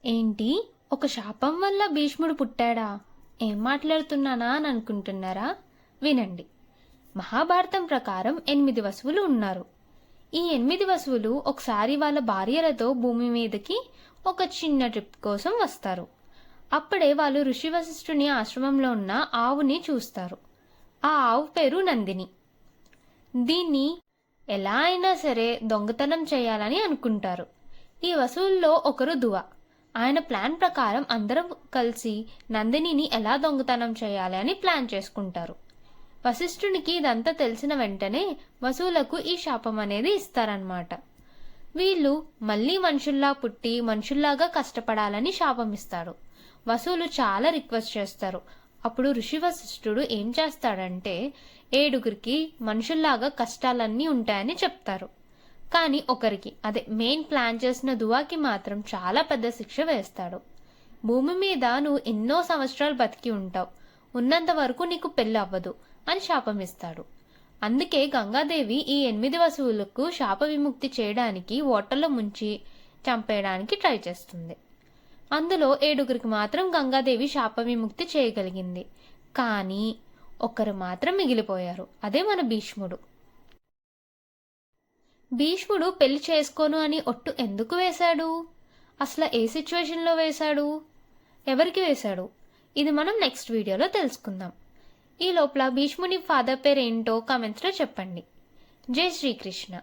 ఏంటి, ఒక శాపం వల్ల భీష్ముడు పుట్టాడా? ఏం మాట్లాడుతున్నానా అని అనుకుంటున్నారా? వినండి. మహాభారతం ప్రకారం 8 వసువులు ఉన్నారు. ఈ 8 వసువులు ఒకసారి వాళ్ళ భార్యలతో భూమి మీదకి ఒక చిన్న ట్రిప్ కోసం వస్తారు. అప్పుడే వాళ్ళు ఋషి వశిష్ఠుని ఆశ్రమంలో ఉన్న ఆవుని చూస్తారు. ఆ ఆవు పేరు నందిని. దీన్ని ఎలా అయినా సరే దొంగతనం చేయాలని అనుకుంటారు. ఈ వసువుల్లో ఒకరు దువ. ఆయన ప్లాన్ ప్రకారం అందరం కలిసి నందినిని ఎలా దొంగతనం చేయాలి అని ప్లాన్ చేసుకుంటారు. వశిష్ఠునికి ఇదంతా తెలిసిన వెంటనే వసువులకు ఈ శాపం అనేది ఇస్తారన్నమాట. వీళ్ళు మళ్ళీ మనుషుల్లా పుట్టి మనుషుల్లాగా కష్టపడాలని శాపం ఇస్తారు. వసువులు చాలా రిక్వెస్ట్ చేస్తారు. అప్పుడు ఋషి వశిష్ఠుడు ఏం చేస్తాడంటే 7 మనుషుల్లాగా కష్టాలన్నీ ఉంటాయని చెప్తారు. కానీ ఒకరికి, అదే మెయిన్ ప్లాన్ చేసిన దువాకి మాత్రం చాలా పెద్ద శిక్ష వేస్తాడు. భూమి మీద నువ్వు ఎన్నో సంవత్సరాలు బతికి ఉంటావు, ఉన్నంత వరకు నీకు పెళ్ళి అవ్వదు అని శాపం ఇస్తాడు. అందుకే గంగాదేవి ఈ 8 వసువులకు శాప విముక్తి చేయడానికి ఓటల్లో ముంచి చంపేయడానికి ట్రై చేస్తుంది. అందులో 7 మాత్రం గంగాదేవి శాప విముక్తి చేయగలిగింది. కానీ ఒకరు మాత్రం మిగిలిపోయారు. అదే మన భీష్ముడు. భీష్ముడు పెళ్లి చేసుకోను అని ఒట్టు ఎందుకు వేశాడు? అసలు ఏ సిచ్యువేషన్లో వేశాడు? ఎవరికి వేశాడు? ఇది మనం నెక్స్ట్ వీడియోలో తెలుసుకుందాం. ఈ లోపల భీష్ముని ఫాదర్ పేరు ఏంటో కామెంట్స్లో చెప్పండి. జై శ్రీకృష్ణ.